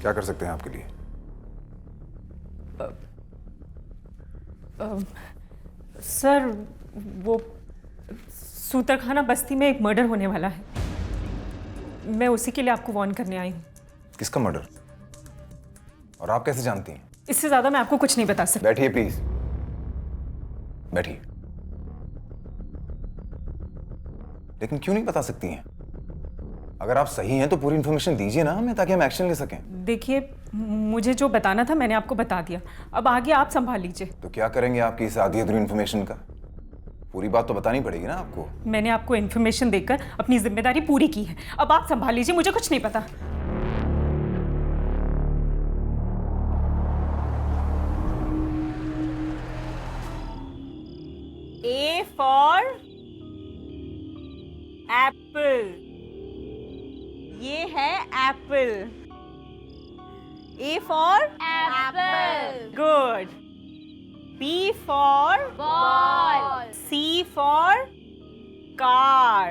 क्या कर सकते हैं आपके लिए? सर, वो सूतरखाना बस्ती में एक मर्डर होने वाला है। मैं उसी के लिए आपको वार्न करने आई हूँ। किसका मर्डर? और आप कैसे जानती हैं? इससे ज्यादा मैं आपको कुछ नहीं बता सकती। बैठिए प्लीज, बैठिए। लेकिन क्यों नहीं बता सकती हैं? अगर आप सही हैं तो पूरी इंफॉर्मेशन दीजिए ना हमें, ताकि हम एक्शन ले सकें। देखिए, मुझे जो बताना था मैंने आपको बता दिया, अब आगे आप संभाल लीजिए। तो क्या करेंगे आपकी इस आधी अधूरी इंफॉर्मेशन का? पूरी बात तो बतानी पड़ेगी ना आपको। मैंने आपको इन्फॉर्मेशन देकर अपनी जिम्मेदारी पूरी की है, अब आप संभाल लीजिए, मुझे कुछ नहीं पता। A for apple. ये है Apple. A for Apple. good. B for Ball. C for car.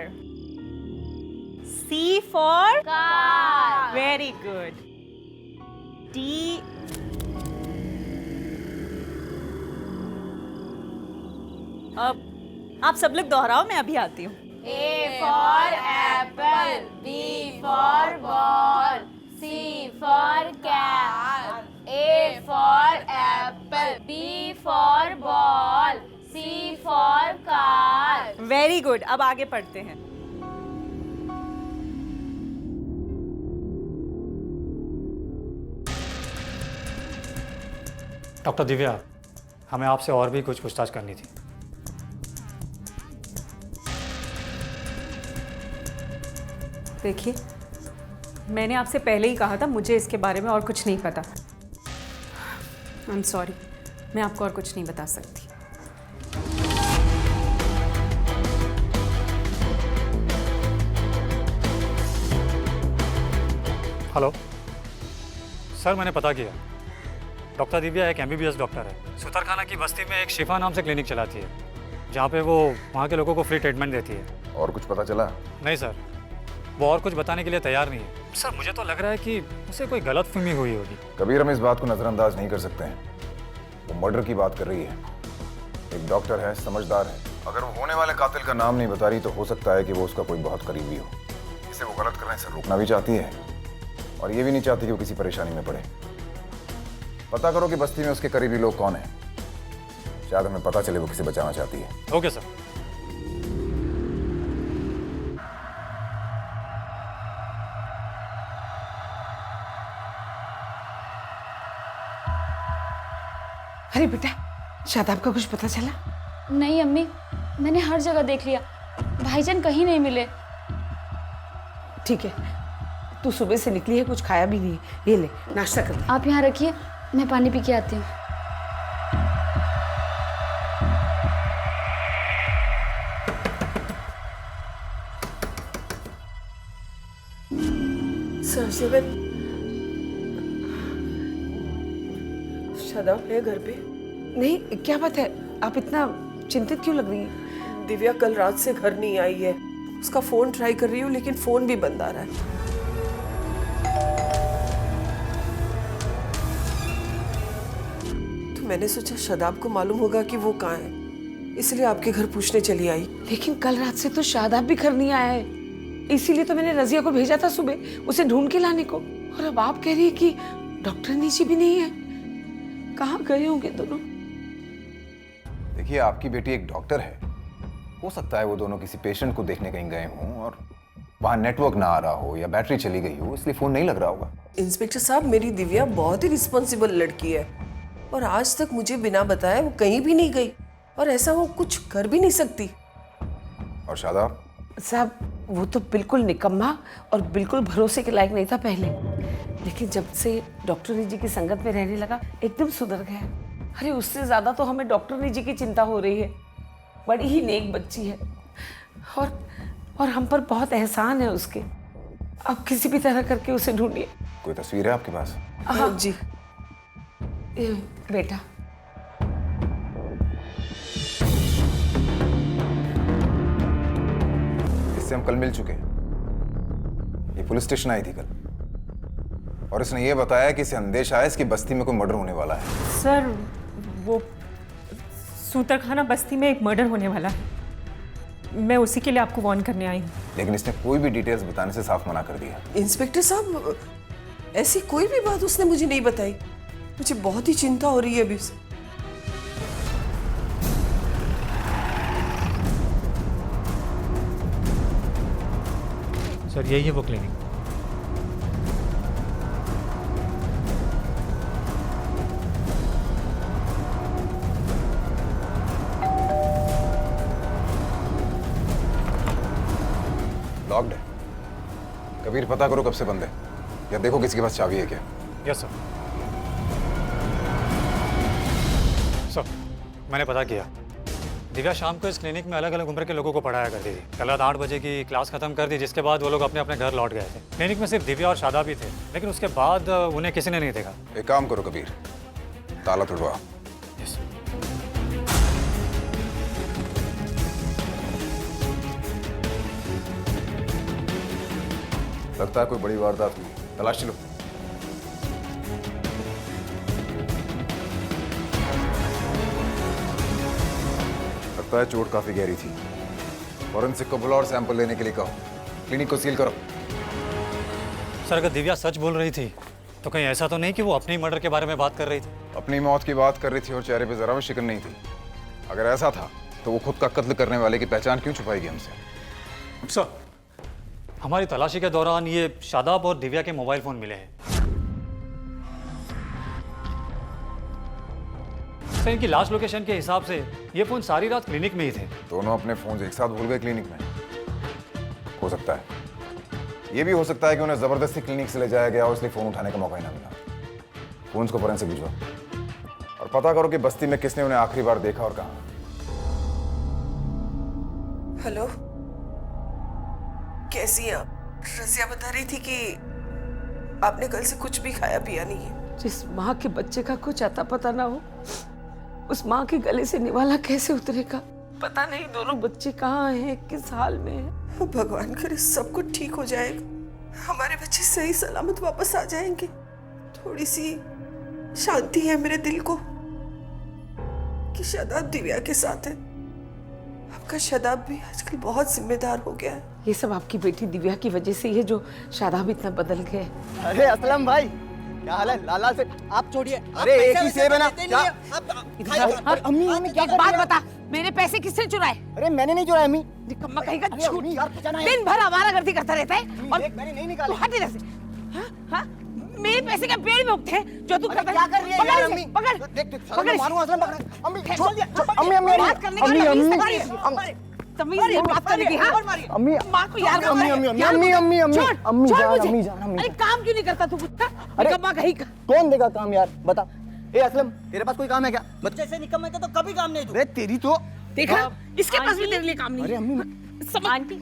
C for Car. very good. D अब आप सब लोग दोहराओ, मैं अभी आती हूँ। A for apple. B for ball. C for cat. A for apple. B for ball. C for car. Very good, अब आगे पढ़ते हैं। डॉक्टर दिव्या, हमें आपसे और भी कुछ पूछताछ करनी थी। देखिए, मैंने आपसे पहले ही कहा था मुझे इसके बारे में और कुछ नहीं पता। आई एम सॉरी, मैं आपको और कुछ नहीं बता सकती। हेलो सर, मैंने पता किया। डॉक्टर दिव्या एक MBBS डॉक्टर है। सूतरखाना की बस्ती में एक शिफा नाम से क्लिनिक चलाती है, जहाँ पे वो वहाँ के लोगों को फ्री ट्रीटमेंट देती है। और कुछ पता चला? नहीं सर, वो और कुछ बताने के लिए तैयार नहीं है। सर, मुझे तो लग रहा है कि उसे कोई गलतफहमी हुई होगी। कबीर, हम इस बात को नजरअंदाज नहीं कर सकते हैं। वो मर्डर की बात कर रही है, एक डॉक्टर है, समझदार है। अगर वो होने वाले कातिल का नाम नहीं बता रही तो हो सकता है कि वो उसका कोई बहुत करीबी हो। इसे वो गलत करने से रोकना भी चाहती है और ये भी नहीं चाहती कि वो किसी परेशानी में पड़े। पता करो कि बस्ती में उसके करीबी लोग कौन हैं, शायद हमें पता चले वो किसे बचाना चाहती है। Okay sir. अरे बेटा, शादाब का कुछ पता चला? नहीं अम्मी, मैंने हर जगह देख लिया, भाईजान कहीं नहीं मिले। ठीक है, तू सुबह से निकली है, कुछ खाया भी नहीं है। ये ले, नाश्ता कर ले। आप यहाँ रखिए, मैं पानी पी के आती हूँ। शादाब है घर पे? नहीं, क्या बात है? आप इतना चिंतित क्यों लग रही हैं? दिव्या कल रात से घर नहीं आई है। उसका फोन ट्राई कर रही हूँ लेकिन फोन भी बंद आ रहा है। तो मैंने सोचा शादाब को मालूम होगा कि वो कहाँ है, इसलिए आपके घर पूछने चली आई। लेकिन कल रात से तो शादाब भी घर नहीं आया है, इसीलिए तो मैंने रजिया को भेजा था सुबह उसे ढूंढ के लाने को। और अब आप कह रही है कि डॉक्टर नीचे भी नहीं है। कहाँ गए होंगे दोनों? देखिए, आपकी बेटी एक डॉक्टर है, हो सकता है वो दोनों किसी पेशेंट को देखने कहीं गए हों और वहाँ नेटवर्क ना आ रहा हो या बैटरी चली गई हो, इसलिए फोन नहीं लग रहा होगा। इंस्पेक्टर साहब, मेरी दिव्या बहुत ही रिस्पॉन्सिबल लड़की है और आज तक मुझे बिना बताए वो कहीं भी नहीं गई, और ऐसा वो कुछ कर भी नहीं सकती। और शादाब साहब, वो तो बिल्कुल निकम्मा और बिल्कुल भरोसे के लायक नहीं था पहले, लेकिन जब से डॉक्टर जी की संगत में रहने लगा एकदम सुधर गया। अरे उससे ज्यादा तो हमें डॉक्टर जी की चिंता हो रही है। बड़ी ही नेक बच्ची है और हम पर बहुत एहसान है उसके। अब किसी भी तरह करके उसे ढूंढिए। कोई तस्वीर है आपके पास? हाँ जी। ये बेटा, इससे हम कल मिल चुके हैं। ये पुलिस स्टेशन आई थी कल। और इसने ये बताया कि इसे अंदेशा है इसकी बस्ती में कोई मर्डर होने वाला है। सर वो सूतरखाना बस्ती में एक मर्डर होने वाला है, मैं उसी के लिए आपको वार्न करने आई हूँ। लेकिन इसने कोई भी डिटेल्स बताने से साफ मना कर दिया। इंस्पेक्टर साहब, ऐसी कोई भी बात उसने मुझे नहीं बताई। मुझे बहुत ही चिंता हो रही है अभी से। सर यही है वो क्लिनिक। लॉक्ड है। कबीर पता करो कब से बंद है, या देखो किसी के पास चाबी है क्या। Yes sir. सर मैंने पता किया, दिव्या शाम को इस क्लिनिक में अलग अलग उम्र के लोगों को पढ़ाया करती थी। कल रात 8 बजे की क्लास खत्म कर दी, जिसके बाद वो लोग अपने अपने घर लौट गए थे। क्लिनिक में सिर्फ दिव्या और शादाब ही थे, लेकिन उसके बाद उन्हें किसी ने नहीं देखा। एक काम करो कबीर, ताला तुड़वा। यस। लगता है कोई बड़ी वारदात हुई, तलाशी लो। लगता है चोट काफी गहरी थी। फॉरेंसिक को बुलाओ और सैंपल लेने के लिए कहो। क्लिनिक को सील करो। सर अगर दिव्या सच बोल रही थी तो कहीं ऐसा तो नहीं कि वो अपने ही मर्डर के बारे में बात कर रही थी? अपनी मौत की बात कर रही थी और चेहरे पे जरा भी शिकन नहीं थी। अगर ऐसा था तो वो खुद का कत्ल करने वाले की पहचान क्यों छुपाएगी हमसे? सर हमारी तलाशी के दौरान ये शादाब और दिव्या के मोबाइल फोन मिले हैं। सर इनकी लास्ट लोकेशन के हिसाब से ये फोन सारी रात क्लिनिक में ही थे। दोनों अपने फोन एक साथ भूल गए क्लिनिक में। हो सकता है, ये भी हो सकता है कि उन्हें जबरदस्ती क्लिनिक से ले जाया गया और इसलिए फोन उठाने का मौका ही ना मिला। फोन को फोरेंसिक भिजवाओ और पता करो कि बस्ती में किसने उन्हें आखिरी बार देखा और कहा। हेलो, कैसी हैं आप? रजिया बता रही थी कि आपने कल से कुछ भी खाया पिया नहीं है। जिस माँ के बच्चे का कुछ अता पता ना हो, उस माँ के गले से निवाला कैसे उतरेगा? पता नहीं दोनों बच्चे कहाँ हैं, किस हाल में हैं। भगवान करे सब कुछ ठीक हो जाएगा, हमारे बच्चे सही सलामत वापस आ जाएंगे। थोड़ी सी शांति है मेरे दिल को कि शादाब दिव्या के साथ है। आपका शादाब भी आजकल बहुत जिम्मेदार हो गया है। ये सब आपकी बेटी दिव्या की वजह से ही है जो शादाब इतना बदल गए। अरे असलम भाई, क्या हाल है? लाला से आप छोड़िए। अरे एक ही सेब है ना? क्या अम्मी एक बात बता, मेरे पैसे किसने चुराए? अरे मैंने नहीं चुराया अम्मी। निकम्मा कहीं का अरे झूठ। अम्मी यार, बचाना है। दिन भर आवारागर्दी करता रहता है और मैंने नहीं निकाला। तू हट इधर से। हाँ? हाँ? मेरे पैसे का पेड़ में उगते हैं जो तू अरे करता क्या कर रही है यार अम्मी? पकड़ देख देख, पकड़ मैं मारूंगा असलम, पकड़। अम्मी छोड़ दिया। अम्मी अम्मी बात करने का अम्मी तमीज अम्मी नहीं। तमीज नहीं बात करने की। हाँ अम्मी माँ को याद अम्मी अम्मी अम्मी अम्मी अम्मी अम्मी छोड़ जान मुझे। अम्मी जान अम्मी अरे काम क्यों नहीं करता तू? अरे निकम्मा कहीं का। कौन देगा काम यार, बता। ए असलम, तेरे पास कोई काम है क्या? बच्चे से निकम्मे का तो कभी काम नहीं। अरे तेरी तो देखा, इसके पास भी तेरे लिए काम नहीं अरे है। अम्मी समझ आंटी,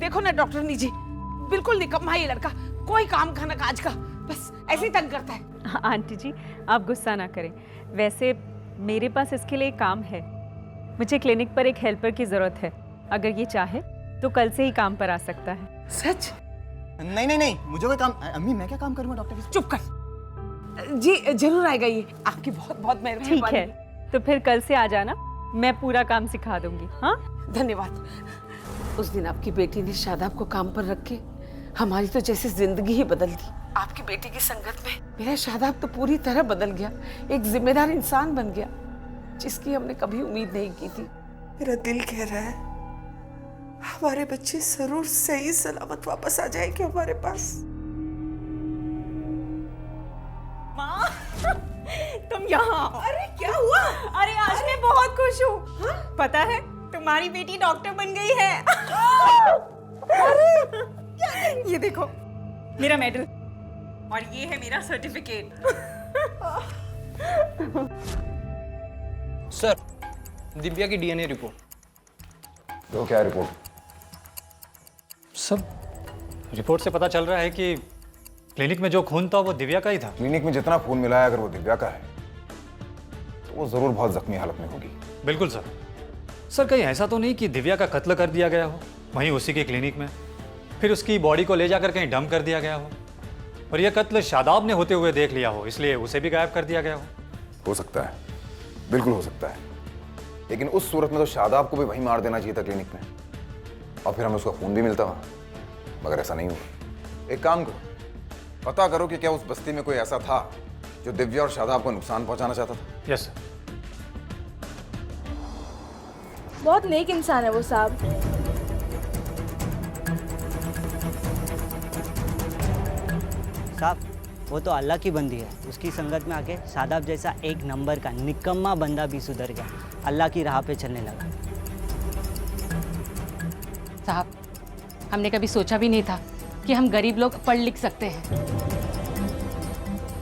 देखो ना डॉक्टर नीचे, बिल्कुल निकम्मा ये लड़का, कोई काम खाना काज का, बस ऐसे ही तंग करता है। आंटी जी आप गुस्सा ना करें, वैसे मेरे पास इसके लिए काम है। मुझे क्लिनिक पर एक हेल्पर की ज़रूरत है, अगर ये चाहे तो कल से ही काम पर आ सकता है। सच? नहीं नहीं नहीं, मुझे कोई काम। अम्मी मैं क्या काम करूंगा डॉक्टर के? चुप कर जी, जरूर आएगा ये। आपकी बहुत बहुत मेहरबानी। ठीक है, तो फिर कल से आ जाना, मैं पूरा काम सिखा दूंगी। हाँ धन्यवाद। उस दिन आपकी बेटी ने शादाब को काम पर रख के हमारी तो जैसे जिंदगी ही बदल दी। आपकी बेटी की संगत में मेरा शादाब तो पूरी तरह बदल गया, एक जिम्मेदार इंसान बन गया, जिसकी हमने कभी उम्मीद नहीं की थी। मेरा दिल कह रहा है हमारे बच्चे जरूर सही सलामत वापस आ जाएंगे हमारे पास। माँ तुम यहाँ? अरे क्या हुआ? अरे आज मैं बहुत खुश हूँ। पता है तुम्हारी बेटी डॉक्टर बन गई है। अरे ये देखो मेरा मेडल और ये है मेरा सर्टिफिकेट। सर, दिव्या की डीएनए रिपोर्ट। तो क्या है रिपोर्ट? सर रिपोर्ट से पता चल रहा है कि क्लिनिक में जो खून था वो दिव्या का ही था। क्लिनिक में जितना खून मिला है अगर वो दिव्या का है तो वो जरूर बहुत जख्मी हालत में होगी। बिल्कुल सर। सर कहीं ऐसा तो नहीं कि दिव्या का कत्ल कर दिया गया हो वहीं उसी के क्लिनिक में, फिर उसकी बॉडी को ले जाकर कहीं डंप कर दिया गया हो? और ये कत्ल शादाब ने होते हुए देख लिया हो, इसलिए उसे भी गायब कर दिया गया हो सकता है, बिल्कुल हो सकता है, लेकिन उस सूरत में तो शादाब को भी वहीं मार देना चाहिए था क्लिनिक में, और फिर हमें उसका खून भी मिलता वहाँ, मगर ऐसा नहीं हुआ। एक काम करो, पता करो कि क्या उस बस्ती में कोई ऐसा था जो दिव्या और शादाब को नुकसान पहुंचाना चाहता था। Yes sir. बहुत नेक इंसान है वो साहब। साहब वो तो अल्लाह की बंदी है, उसकी संगत में आके शादाब जैसा एक नंबर का निकम्मा बंदा भी सुधर गया, अल्लाह की राह पे चलने लगा। साहब हमने कभी सोचा भी नहीं था कि हम गरीब लोग पढ़ लिख सकते हैं।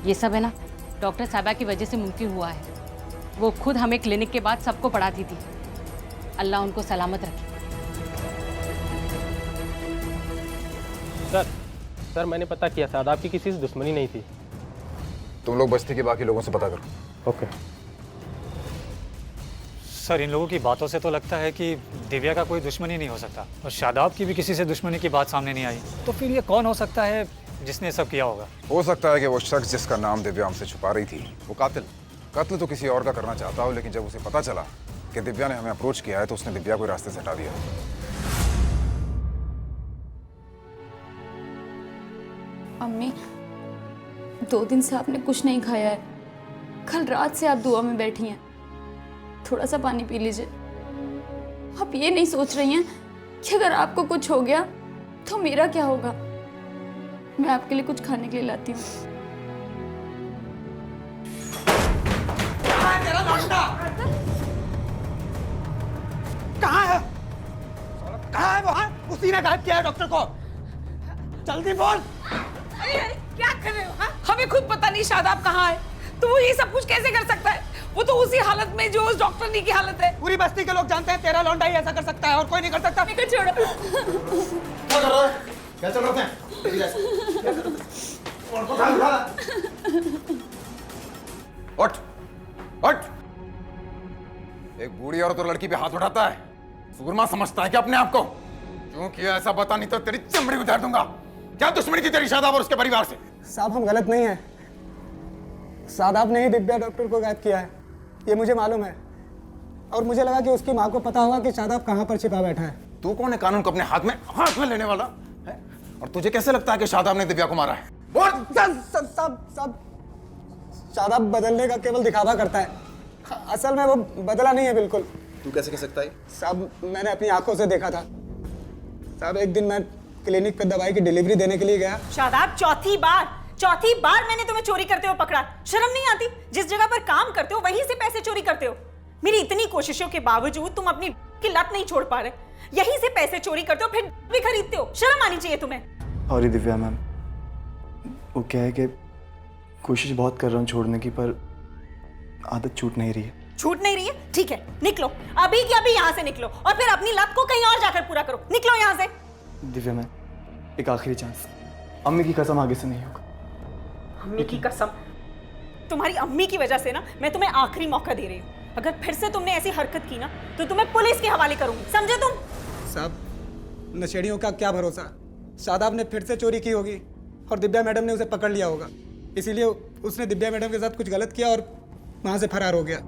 ये सब है ना डॉक्टर साहबा की वजह से मुमकिन हुआ है। वो खुद हमें क्लिनिक के बाद सबको पढ़ाती थी। अल्लाह उनको सलामत रखे। सर मैंने पता किया, शादाब की किसी से दुश्मनी नहीं थी। तुम लोग बस्ती के बाकी लोगों से पता करो। ओके सर, इन लोगों की बातों से तो लगता है कि दिव्या का कोई दुश्मनी नहीं हो सकता, और शादाब की भी किसी से दुश्मनी की बात सामने नहीं आई। तो फिर ये कौन हो सकता है जिसने ये सब किया होगा? हो सकता है कि वो शख्स जिसका नाम दिव्या हमसे छुपा रही थी वो कातिल। कत्ल तो किसी और का करना चाहता हो, लेकिन जब उसे पता चला कि दिव्या ने हमें अप्रोच किया है तो उसने दिव्या को रास्ते से हटा दिया। अम्मी 2 दिन से आपने कुछ नहीं खाया है। कल रात से आप दुआ में बैठी हैं। थोड़ा सा पानी पी लीजिए। आप ये नहीं सोच रही हैं कि अगर आपको कुछ हो गया तो मेरा क्या होगा? मैं आपके लिए कुछ खाने के लिए लाती हूँ। कहाँ है? कहाँ है वो? हाँ? उसी ने गायब किया है डॉक्टर को। जल्दी बोल। अरे क्या कर रहे हो? हाँ? हमें खुद पता नहीं शादाब कहाँ है, तो वो ये सब कुछ कैसे कर सकता है? वो तो उसी हालत में जो उस डॉक्टरनी की हालत है। पूरी बस्ती के लोग जानते हैं तेरा लौंडा ही ऐसा कर सकता है और कोई नहीं कर सकता। छोड़ो। क्या कर रहा है? क्या चल रहा है? उठ, उठ। एक बूढ़ी औरत और लड़की पे हाथ उठाता है, सूरमा समझता है कि अपने आप को? क्यों किया ऐसा बता, नहीं तो तेरी चमड़ी उतार दूंगा। क्या दुश्मनी थी तेरी शादाब और उसके परिवार से? साहब हम गलत नहीं है। शादाब ने ही दिव्या डॉक्टर को गायब किया है, ये मुझे मालूम है। और मुझे लगा कि उसकी माँ को पता होगा कि शादाब कहाँ पर छिपा बैठा है। तू कौन है कानून को अपने हाथ में लेने वाला है? और तुझे कैसे लगता है कि शादाब ने दिव्या को मारा है? सब शादाब बदलने का केवल दिखावा करता है, असल में वो बदला नहीं है बिल्कुल। तू कैसे कह सकता है? साहब मैंने अपनी आंखों से देखा था। साहब एक दिन मैं क्लिनिक पे दवाई की डिलीवरी देने के लिए गया। शादाब चौथी बार मैंने तुम्हें चोरी करते हुए पकड़ा। शर्म नहीं आती? जिस जगह पर काम करते हो वहीं से पैसे चोरी करते हो। मेरी इतनी कोशिशों के बावजूद तुम अपनी की लत नहीं छोड़ पा रहे। यहीं से पैसे चोरी करते हो, फिर भी खरीदते हो। शर्म आनी चाहिए तुम्हें। सॉरी दिव्या मैम, वो क्या है कि कोशिश बहुत कर रहा हूँ छोड़ने की, पर आदत छूट नहीं रही है। छूट नहीं रही है? ठीक है, निकलो अभी के अभी यहाँ से निकलो, और फिर अपनी लत को कहीं और जाकर पूरा करो। निकलो यहाँ से। दिव्या मैम, एक आखिरी चांस, अम्मी की कसम आगे से नहीं होगा। अम्मी की कसम? तुम्हारी अम्मी की वजह से ना मैं तुम्हें आखिरी मौका दे रही हूँ। अगर फिर से तुमने ऐसी हरकत की ना तो तुम्हें पुलिस के हवाले करूंगी, समझे तुम? साहब नशेड़ियों का क्या भरोसा, शादाब ने फिर से चोरी की होगी और दिव्या मैडम ने उसे पकड़ लिया होगा, इसीलिए उसने दिव्या मैडम के साथ कुछ गलत किया और वहां से फरार हो गया।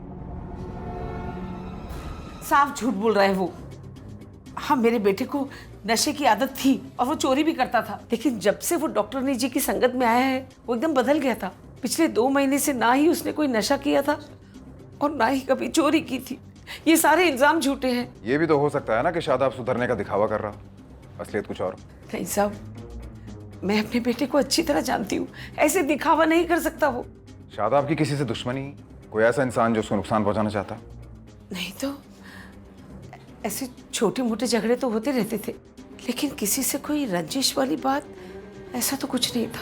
साफ झूठ बोल रहा है वो। हाँ मेरे बेटे को नशे की आदत थी और वो चोरी भी करता था, लेकिन जब से वो डॉक्टरनी जी की संगत में आया है वो एकदम बदल गया था। पिछले 2 महीने से ना ही उसने कोई नशा किया था और ना ही कभी चोरी की थी। ये सारे इल्जाम झूठे हैं। ये भी तो हो सकता है ना कि शादाब सुधरने का दिखावा कर रहा, असलियत कुछ और। नहीं साहब, मैं अपने बेटे को अच्छी तरह जानती हूँ, ऐसे दिखावा नहीं कर सकता वो। शादाब की किसी से दुश्मनी, कोई ऐसा इंसान जो उसको नुकसान पहुंचाना चाहता? नहीं तो ऐसे छोटे मोटे झगड़े तो होते रहते थे, लेकिन किसी से कोई रंजिश वाली बात ऐसा तो कुछ नहीं था।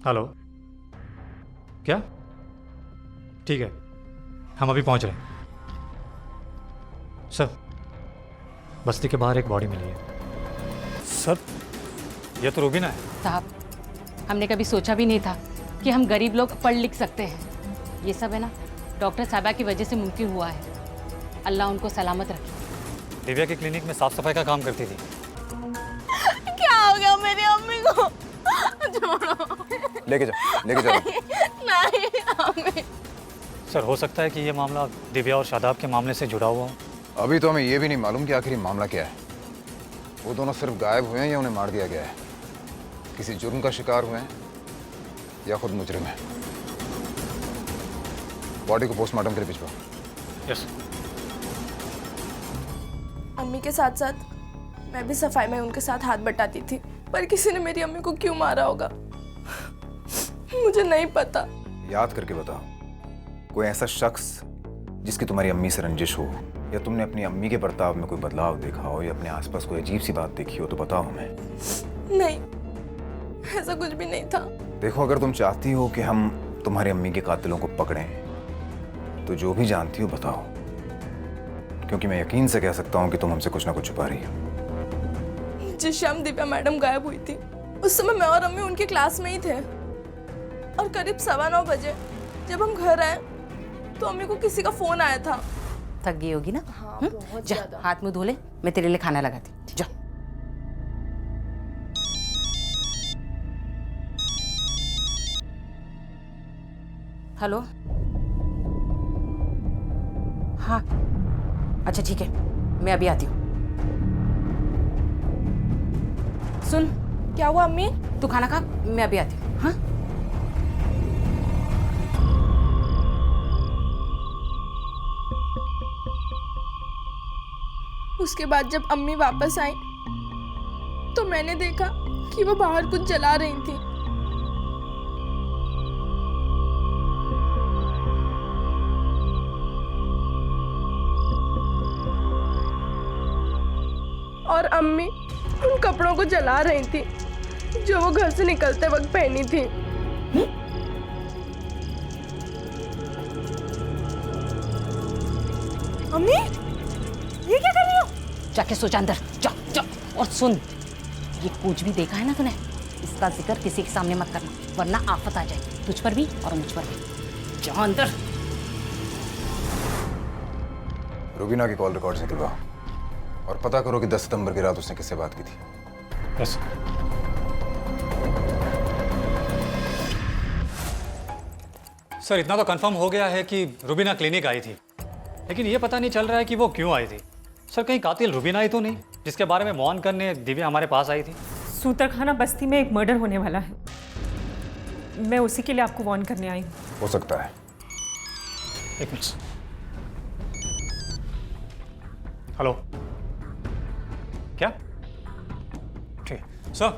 हेलो, क्या? ठीक है, हम अभी पहुंच रहे हैं। सर, बस्ती के बाहर एक बॉडी मिली है। सर, ये तो रूबीना है। साहब हमने कभी सोचा भी नहीं था कि हम गरीब लोग पढ़ लिख सकते हैं। ये सब है ना डॉक्टर साहबा की वजह से मुमकिन हुआ है। अल्लाह उनको सलामत रखे। दिव्या की क्लिनिक में साफ सफाई का काम करती थी। को छोड़ो। लेके जाओ। नहीं अम्मी। सर हो सकता है कि ये मामला दिव्या और शादाब के मामले से जुड़ा हुआ हो। अभी तो हमें ये भी नहीं मालूम कि आखिर मामला क्या है। वो दोनों सिर्फ गायब हुए हैं या उन्हें मार दिया गया है, किसी जुर्म का शिकार हुए हैं या खुद मुजरिम है। बॉडी को पोस्टमार्टम के लिए भिजवाओ। यस। अम्मी के साथ साथ मैं भी सफाई में उनके साथ हाथ बटाती थी, पर किसी ने मेरी अम्मी को क्यों मारा होगा मुझे नहीं पता। याद करके बताओ, कोई ऐसा शख्स जिसकी तुम्हारी अम्मी से रंजिश हो, या तुमने अपनी अम्मी के बर्ताव में कोई बदलाव देखा हो, या अपने आसपास कोई अजीब सी बात देखी हो तो बताओ हमें। नहीं, ऐसा कुछ भी नहीं था। देखो, अगर तुम चाहती हो कि हम तुम्हारी अम्मी के कातिलों को पकड़ें तो जो भी जानती हो बताओ, क्योंकि मैं यकीन से कह सकता हूँ कि तुम हमसे कुछ ना कुछ छुपा रही हो। जिस शाम दिव्या मैडम गायब हुई थी उस समय मैं और अम्मी उनकी क्लास में ही थे, और करीब 9:15 बजे जब हम घर आए तो अम्मी को किसी का फोन आया था। थक गई होगी ना? हाँ, बहुत जा ज्यादा। हाथ मुंह धो ले, मैं तेरे लिए खाना लगाती। जा। हेलो। हाँ अच्छा ठीक है, मैं अभी आती हूँ। सुन, क्या हुआ अम्मी? तू खाना खा, मैं अभी आती हूँ। हाँ उसके बाद जब अम्मी वापस आई तो मैंने देखा कि वो बाहर कुछ जला रही थी। और अम्मी उन कपड़ों को जला रही थी जो वो घर से निकलते वक्त पहनी थी। अम्मी, ये क्या कर रही हो? जाके सो जा अंदर, जा जा। और सुन, ये कुछ भी देखा है ना तूने, इसका जिक्र किसी के सामने मत करना, वरना आफत आ जाएगी तुझ पर भी और मुझ पर भी। जा अंदर। रुबीना की कॉल रिकॉर्ड निकलवाओ और पता करो कि 10 सितंबर की रात उसने किससे बात की थी। यस। सर इतना तो कंफर्म हो गया है कि रुबीना क्लिनिक आई थी, लेकिन ये पता नहीं चल रहा है कि वो क्यों आई थी। सर कहीं कातिल रुबीना ही तो नहीं, जिसके बारे में मौन करने दिव्या हमारे पास आई थी? सूतरखाना बस्ती में एक मर्डर होने वाला है, मैं उसी के लिए आपको वार्न करने आई हूँ। हो सकता है। एक मिनट। हेलो, क्या? ठीक है सर,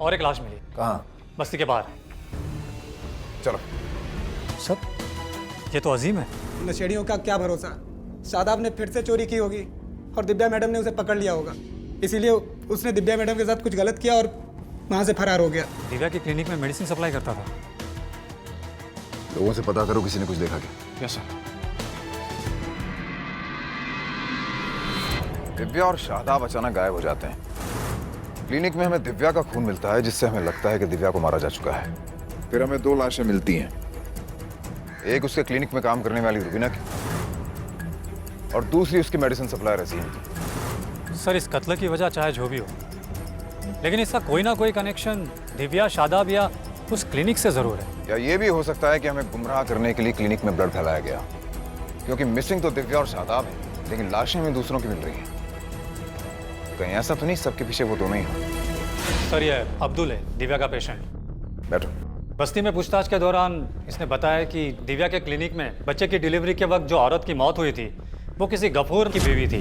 और एक लाश मिली। कहाँ? बस्ती के बाहर। चलो। सर ये तो अजीम है। नशेड़ियों का क्या भरोसा, शादाब ने फिर से चोरी की होगी और दिव्या मैडम ने उसे पकड़ लिया होगा, इसीलिए उसने दिव्या मैडम के साथ कुछ गलत किया और वहाँ से फरार हो गया। दिव्या की क्लिनिक में मेडिसिन सप्लाई करता था। लोगों से पता करो किसी ने कुछ देखा क्या? Yes sir. दिव्या और शादाब अचानक गायब हो जाते हैं। क्लिनिक में हमें दिव्या का खून मिलता है, जिससे हमें लगता है कि दिव्या को मारा जा चुका है। फिर हमें 2 लाशें मिलती हैं, एक उसके क्लिनिक में काम करने वाली रुबीना की और दूसरी उसकी मेडिसिन सप्लायर रसीम की। सर इस कत्ल की वजह चाहे जो भी हो, लेकिन इसका कोई ना कोई कनेक्शन दिव्या, शादाब या उस क्लिनिक से जरूर है। या ये भी हो सकता है कि हमें गुमराह करने के लिए क्लिनिक में ब्लड फैलाया गया, क्योंकि मिसिंग तो दिव्या और शादाब है, लेकिन लाशें हमें दूसरों की मिल रही हैं। कहीं ऐसा तो नहीं सबके पीछे वो दोनों ही हो? सर ये अब्दुल है, दिव्या का पेशेंट। बैठो। बस्ती में पूछताछ के दौरान इसने बताया कि दिव्या के क्लिनिक में बच्चे की डिलीवरी के वक्त जो औरत की मौत हुई थी वो किसी गफूर की बीवी थी,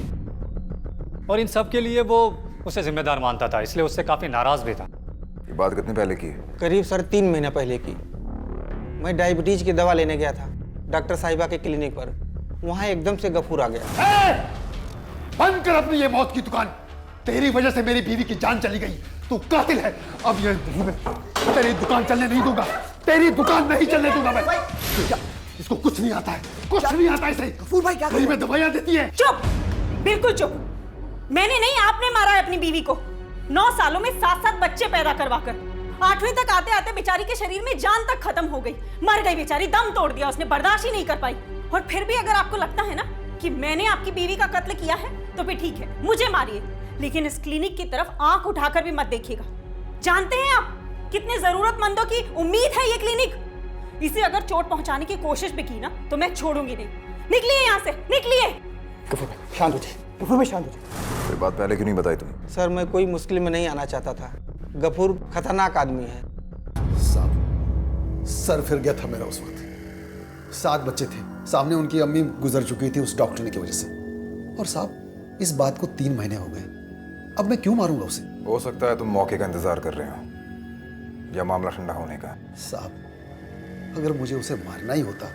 और इन सब के लिए वो उसे जिम्मेदार मानता था, इसलिए उससे काफी नाराज भी था। ये बात कितने पहले की? करीब 3.5 महीने पहले की। मैं डायबिटीज की दवा लेने गया था डॉक्टर साहिबा के क्लिनिक पर, वहाँ एकदम से गफूर आ गया। बंद कर अपनी ये मौत की दुकान, तेरी वजह से मेरी बीवी की जान चली गई, तू कातिल है। अब ये तेरी दुकान चलने नहीं दूंगा, तेरी दुकान नहीं चलने दूंगा मैं। क्या इसको कुछ नहीं आता है, कुछ नहीं आता इसे। गफूर भाई क्या कर रहे में दवाइयां देती है। चुप, बिल्कुल चुप। मैंने नहीं, आपने मारा है अपनी बीवी को। 9 सालों में 7-7 बच्चे पैदा करवाकर 8वीं तक आते आते बेचारी के शरीर में जान तक खत्म हो गई, मर गई बेचारी, दम तोड़ दिया उसने, बर्दाश्त ही नहीं कर पाई। और फिर भी अगर आपको लगता है ना कि मैंने आपकी बीवी का कत्ल किया है तो फिर ठीक है, मुझे मारिए, लेकिन इस क्लिनिक की तरफ आंख उठाकर भी मत देखिएगा, जानते हैं आप कितने जरूरतमंदों की उम्मीद है ये क्लिनिक। इसे अगर चोट पहुंचाने की कोशिश भी की ना तो मैं छोड़ूंगी नहीं। निकलिए यहाँ से, निकलिए। गफूर भाई शांत हो जाइए, गफूर भाई शांत हो जाइए। फिर बात पहले क्यों नहीं बताई तुम? सर मैं कोई मुश्किल में नहीं आना चाहता था। गफूर खतरनाक आदमी है। साहब सर फिर गया था मेरा उस वक्त। 7 बच्चे थे, सामने उनकी अम्मी गुजर चुकी थी उस डॉक्टर की वजह से। और साहब इस बात को 3 महीने हो गए, अब मैं क्यों मारूंगा उसे? हो सकता है तुम मौके का इंतजार कर रहे हो या मामला ठंडा होने का। साहब अगर मुझे उसे मारना ही होता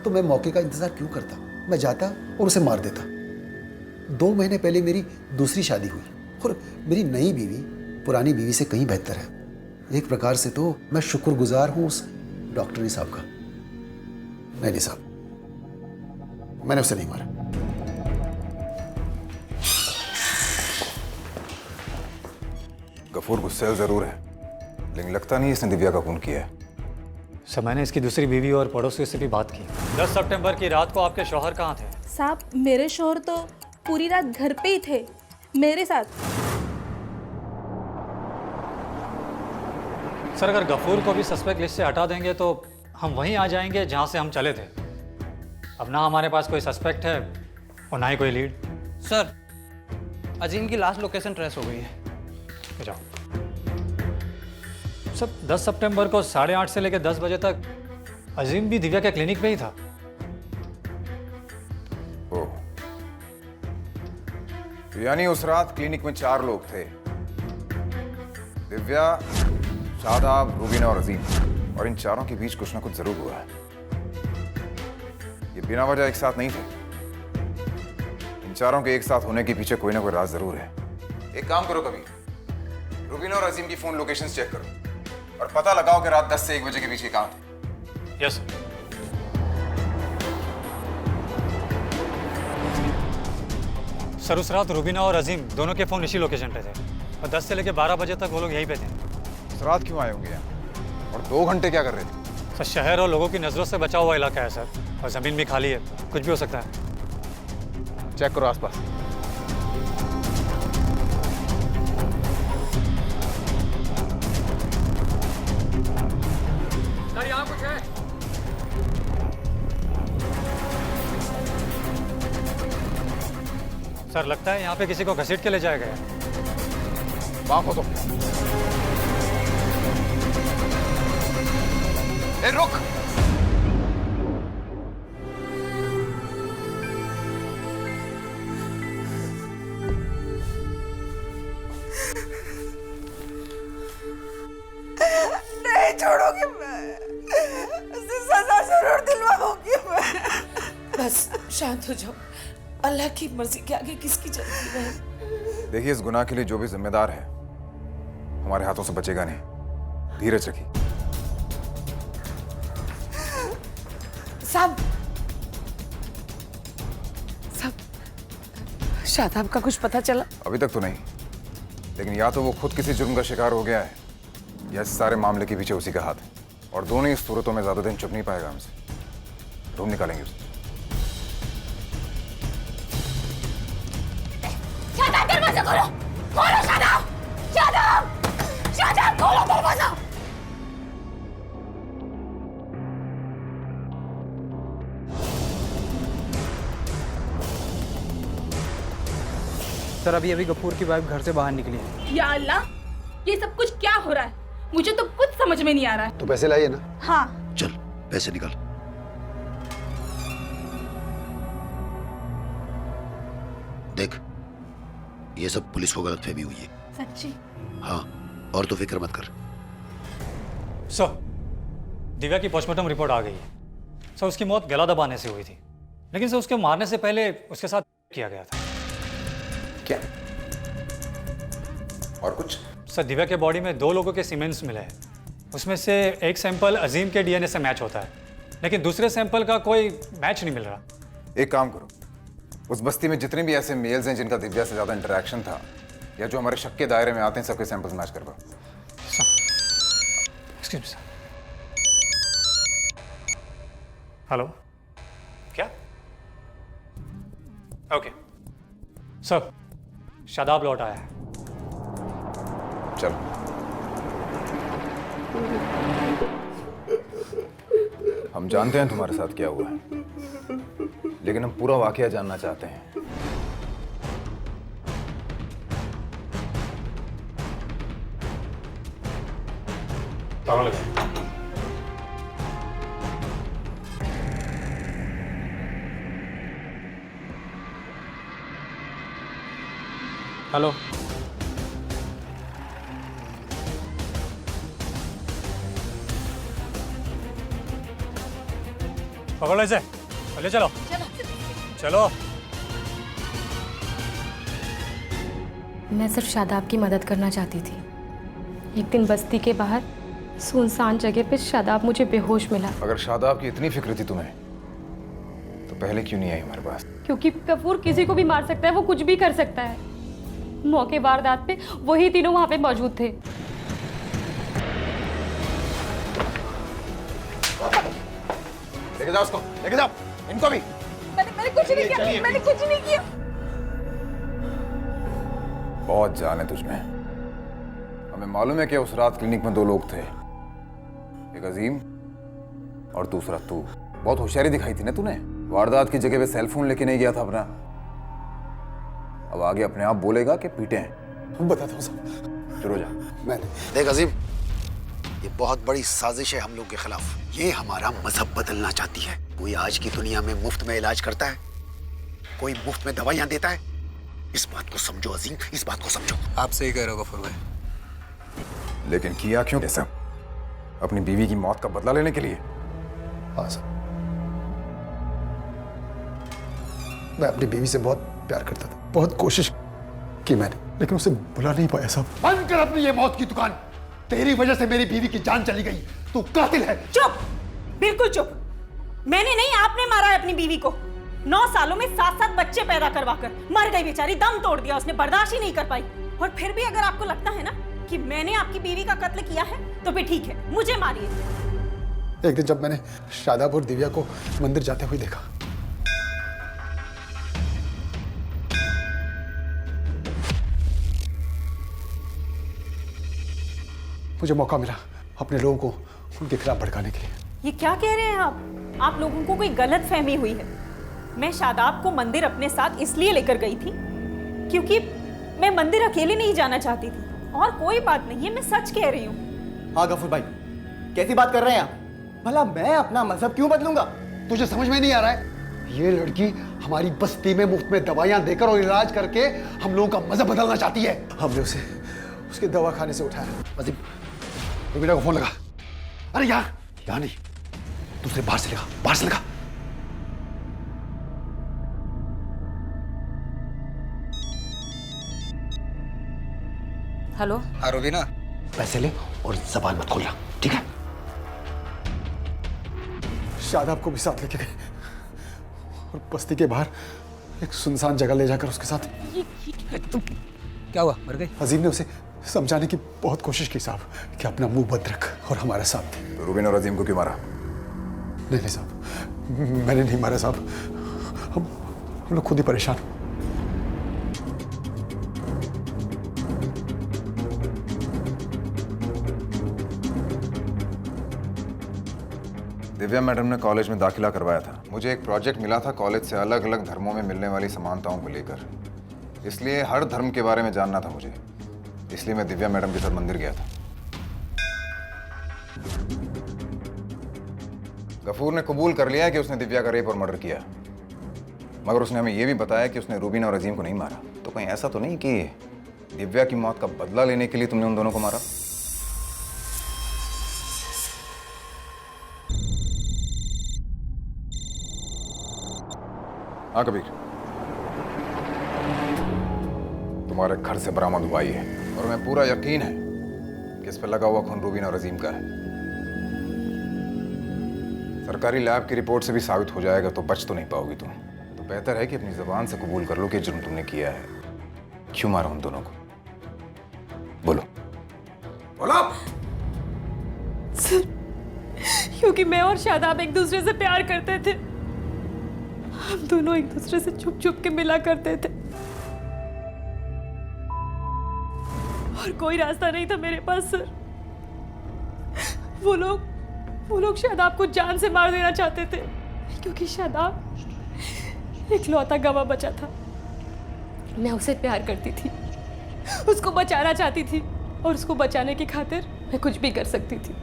तो मैं मौके का इंतजार क्यों करता? मैं जाता और उसे मार देता। 2 महीने पहले मेरी दूसरी शादी हुई और मेरी नई बीवी पुरानी बीवी से कहीं बेहतर है। एक प्रकार से तो मैं शुक्रगुजार हूं उस डॉक्टरी साहब का। नहीं साहब, मैंने उसे नहीं मारा। गफूर गुस्सेल जरूर है, लेकिन लगता नहीं इसने दिव्या का खून किया है। सर मैंने इसकी दूसरी बीवी और पड़ोसियों से भी बात की। 10 सितंबर की रात को आपके शौहर कहाँ थे? साहब मेरे शौहर तो पूरी रात घर पे ही थे मेरे साथ। सर अगर गफूर को भी सस्पेक्ट लिस्ट से हटा देंगे तो हम वहीं आ जाएंगे जहाँ से हम चले थे। अब ना हमारे पास कोई सस्पेक्ट है और ना ही कोई लीड। सर अजीम की लास्ट लोकेशन ट्रेस हो गई है। जाओ। सब 10 सितंबर को 8:30 से लेकर 10 बजे तक अजीम भी दिव्या के क्लिनिक पे ही था। ओह, यानी उस रात क्लिनिक में 4 लोग थे, दिव्या, शादाब, रूबीना और अजीम। और इन चारों के बीच कुछ ना कुछ जरूर हुआ है। ये बिना वजह एक साथ नहीं थे। इन चारों के एक साथ होने के पीछे कोई ना कोई राज जरूर है। एक काम करो कभी, रूबीना और अजीम की फोन लोकेशंस चेक करो और पता लगाओ कि रात 10 से 1 बजे के बीच ये कहाँ थे। यस। सर उस रात रूबीना और अजीम दोनों के फोन इसी लोकेशन पे थे और 10 से लेकर 12 बजे तक वो लोग यहीं पे थे। उस रात क्यों आए होंगे यहाँ? और 2 घंटे क्या कर रहे थे? सर शहर और लोगों की नजरों से बचा हुआ इलाका है सर, और जमीन भी खाली है, कुछ भी हो सकता है। चेक करो आसपास। सर यहाँ कुछ है? सर लगता है यहाँ पे किसी को घसीट के ले जाया गया। माफ हो तो। ए रुक! नहीं छोड़ोगी मैं, उसे सजा जरूर दिलवाऊंगी मैं। बस शांत हो जाओ, अल्लाह की मर्जी के आगे किसकी चलती है। देखिए इस गुनाह के लिए जो भी जिम्मेदार है हमारे हाथों से बचेगा नहीं। धीरज रखिए। साहब शादाब का कुछ पता चला? अभी तक तो नहीं, लेकिन या तो वो खुद किसी जुर्म का शिकार हो गया है या इस सारे मामले के पीछे उसी का हाथ है, और दोनों ही सूरतों में ज्यादा दिन चुप नहीं पाएगा हमसे। ढूंढ निकालेंगे उसे। शादाब दरवाजा खोलो, खोलो शादाब, शादाब, शादाब खोलो दरवाजा। सर अभी गफूर की वाइफ घर से बाहर निकली है। या अल्लाह, ये सब कुछ क्या हो रहा है? मुझे तो कुछ समझ में नहीं आ रहा है। तो पैसे लाइए ना। हाँ चल पैसे निकाल। देख ये सब पुलिस को गलतफहमी हुई है। सच्ची? हाँ, और तो फिक्र मत कर। सर दिव्या की पोस्टमार्टम रिपोर्ट आ गई है। सर उसकी मौत गला दबाने से हुई थी, लेकिन सर उसके मारने से पहले उसके साथ किया गया था। क्या? और कुछ? सर दिव्या के बॉडी में 2 लोगों के सीमेंट्स मिले हैं। उसमें से एक सैंपल अजीम के डीएनए से मैच होता है, लेकिन दूसरे सैंपल का कोई मैच नहीं मिल रहा। एक काम करो, उस बस्ती में जितने भी ऐसे मेल्स हैं जिनका दिव्या से ज्यादा इंटरेक्शन था या जो हमारे शक के दायरे में आते हैं, सबके सैंपल्स मैच करवाओ। Excuse me sir. हेलो, क्या? ओके सर, शादाब लौट आया है। चलो। हम जानते हैं तुम्हारे साथ क्या हुआ है, लेकिन हम पूरा वाकया जानना चाहते हैं। हेलो। पकड़ो इसे, ले चलो चलो। मैं सिर्फ शादाब की मदद करना चाहती थी। एक दिन बस्ती के बाहर सुनसान जगह पे शादाब मुझे बेहोश मिला। अगर शादाब की इतनी फिक्र थी तुम्हें तो पहले क्यों नहीं आई हमारे पास? क्योंकि गफूर किसी को भी मार सकता है, वो कुछ भी कर सकता है। मौके वारदात पे वही तीनों वहां पे मौजूद थे। लेके जाओ उसको, लेके जाओ इनको भी। मैंने कुछ नहीं किया, मैंने कुछ नहीं किया। बहुत जान है तुझमें। हमें मालूम है कि उस रात क्लिनिक में 2 लोग थे, एक अजीम और दूसरा तू। बहुत होशियारी दिखाई थी ना तूने। वारदात की जगह पे सेल फोन लेके नहीं गया था अपना। अब आगे अपने आप बोलेगा कि पीटे हैं। बताता हूँ साहब। चलो जा। मैंने देख अजीम, ये बहुत बड़ी साजिश है हम लोग के खिलाफ। ये हमारा मजहब बदलना चाहती है। कोई आज की दुनिया में मुफ्त में इलाज करता है, कोई मुफ्त में दवाइयां देता है। इस बात को समझो अजीम, इस बात को समझो। आप सही कह रहे हो गफूर भाई। लेकिन किया क्यों ऐसा? अपनी बीवी की मौत का बदला लेने के लिए? हाँ साहब, मैं अपनी बीवी से बहुत प्यार करता था, बहुत कोशिश की मैंने, लेकिन उसे बुला नहीं पाया साहब। बंद कर अपनी ये मौत की दुकान। तेरी वजह से मेरी बीवी की जान चली गई। तू कातिल है। चुप, बिल्कुल चुप। मैंने नहीं, आपने मारा है अपनी बीवी को। 9 सालों में 7 बच्चे पैदा करवाकर मर गई बेचारी, दम तोड़ दिया उसने, बर्दाश्त ही नहीं कर पाई। और फिर भी अगर आपको लगता है ना कि मैंने आपकी बीवी का कत्ल किया है तो फिर ठीक है, मुझे मारिए। एक दिन जब मैंने शादाब और दिव्या को मंदिर जाते हुए देखा, मुझे मौका मिला अपने लोगों को उनके खिलाफ भड़काने के लिए। ये क्या कह रहे हैं आप लोगों को कोई गलत फहमी हुई है। मैं शादाब को मंदिर अपने साथ इसलिए लेकर गई थी क्योंकि मैं मंदिर अकेले नहीं जाना चाहती थी, और कोई बात नहीं है, मैं सच कह रही हूँ। हाँ गफूर भाई, कैसी बात कर रहे हैं आप? भला मैं अपना मजहब क्यों बदलूंगा? तुझे समझ में नहीं आ रहा है? ये लड़की हमारी बस्ती में मुफ्त में दवाइयां देकर और इलाज करके हम लोगों का मजहब बदलना चाहती है। हमने उसे उसके दवा खाने से उठाया। अजीम, रुबीना को फोन लगा। अरे यहाँ नहीं, दूसरे बाहर से लगा, बाहर से लगा। हेलो। हाँ रुबीना, पैसे ले और जबान मत खोलना, ठीक है? शादाब को भी साथ लेके गए और बस्ती के बाहर एक सुनसान जगह ले जाकर उसके साथ। क्या हुआ, मर गई? अजीम ने उसे समझाने की बहुत कोशिश की साहब कि अपना मुंह बंद रख और हमारा साथ दे। तो रूबिन और अजीम को क्यों मारा? नहीं साहब, मैंने नहीं मारा साहब। हम लोग खुद ही परेशान। दिव्या मैडम ने कॉलेज में दाखिला करवाया था। मुझे एक प्रोजेक्ट मिला था कॉलेज से अलग अलग धर्मों में मिलने वाली समानताओं को लेकर, इसलिए हर धर्म के बारे में जानना था मुझे। इसलिए मैं दिव्या मैडम के साथ मंदिर गया था। गफूर ने कबूल कर लिया कि उसने दिव्या का रेप और मर्डर किया, मगर उसने हमें यह भी बताया कि उसने रूबीना और अजीम को नहीं मारा। तो कहीं ऐसा तो नहीं कि दिव्या की मौत का बदला लेने के लिए तुमने उन दोनों को मारा? हाँ कबीर, तुम्हारे घर से बरामद हुआ है और मैं पूरा यकीन है कि इस पर लगा हुआ खून रूबीना और अजीम का है। सरकारी लैब की रिपोर्ट से भी साबित हो जाएगा तो बच तो नहीं पाओगी तुम। तो बेहतर है कि अपनी जुबान से कबूल कर लो कि जुर्म तुमने किया है। क्यों मारा उन दोनों को? बोलो बोलो। सर, क्योंकि मैं और शादाब एक दूसरे से प्यार करते थे। हम दोनों एक दूसरे से छुप छुप के मिला करते थे और कोई रास्ता नहीं था मेरे पास सर। वो लोग शादाब को जान से मार देना चाहते थे, क्योंकि शादाब इकलौता गवाह बचा था। मैं उसे प्यार करती थी, उसको बचाना चाहती थी, और उसको बचाने की खातिर मैं कुछ भी कर सकती थी।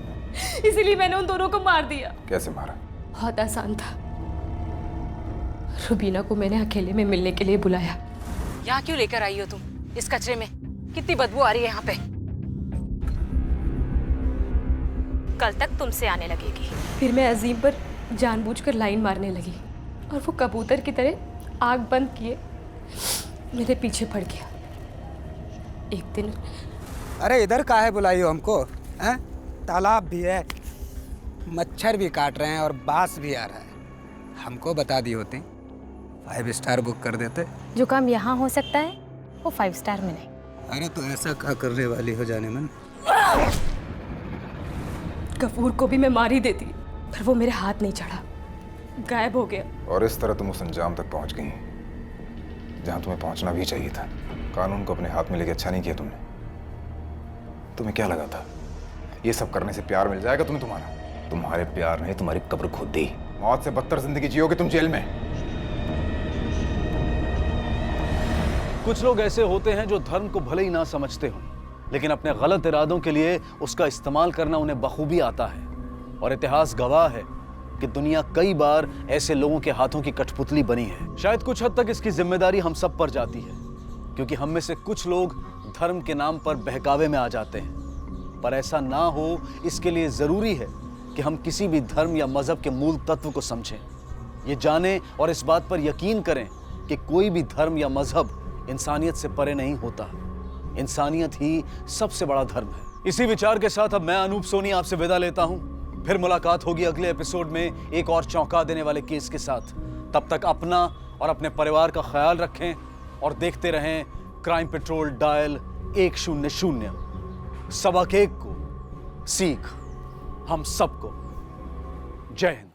इसीलिए मैंने उन दोनों को मार दिया। कैसे मारा? बहुत आसान था। रुबीना को मैंने अकेले में मिलने के लिए बुलाया। यहाँ क्यों लेकर आई हो तुम इस कचरे में? कितनी बदबू आ रही है यहाँ पे। कल तक तुमसे आने लगेगी। फिर मैं अजीम पर जानबूझकर लाइन मारने लगी, और वो कबूतर की तरह आग बंद किए मेरे पीछे पड़ गया। एक दिन अरे इधर काहे बुलाई हो हमको? हैं? तालाब भी है, मच्छर भी काट रहे हैं और बास भी आ रहा है। हमको बता दी होती 5 स्टार बुक कर देते। जो काम यहाँ हो सकता है वो 5 स्टार में नहीं। अरे तो ऐसा क्या करने वाली हो जाने मन? गफूर को भी मैं मार ही देती, पर वो मेरे हाथ नहीं चढ़ा, गायब हो गया। और इस तरह तुम उस अंजाम तक पहुंच गई जहां तुम्हें पहुंचना भी चाहिए था। कानून को अपने हाथ में लेके अच्छा नहीं किया तुमने। तुम्हें क्या लगा था ये सब करने से प्यार मिल जाएगा तुम्हें? तुम्हारे प्यार ने तुम्हारी कब्र खोद दी। मौत से बदतर जिंदगी जियोगे तुम जेल में। कुछ लोग ऐसे होते हैं जो धर्म को भले ही ना समझते हों, लेकिन अपने गलत इरादों के लिए उसका इस्तेमाल करना उन्हें बखूबी आता है। और इतिहास गवाह है कि दुनिया कई बार ऐसे लोगों के हाथों की कठपुतली बनी है। शायद कुछ हद तक इसकी जिम्मेदारी हम सब पर जाती है, क्योंकि हम में से कुछ लोग धर्म के नाम पर बहकावे में आ जाते हैं। पर ऐसा ना हो, इसके लिए जरूरी है कि हम किसी भी धर्म या मजहब के मूल तत्व को समझें, ये जानें और इस बात पर यकीन करें कि कोई भी धर्म या मजहब इंसानियत से परे नहीं होता। इंसानियत ही सबसे बड़ा धर्म है। इसी विचार के साथ अब मैं अनूप सोनी आपसे विदा लेता हूं। फिर मुलाकात होगी अगले एपिसोड में एक और चौंका देने वाले केस के साथ। तब तक अपना और अपने परिवार का ख्याल रखें और देखते रहें क्राइम पेट्रोल डायल 100। सबक एक को सीख हम सबको। जय हिंद।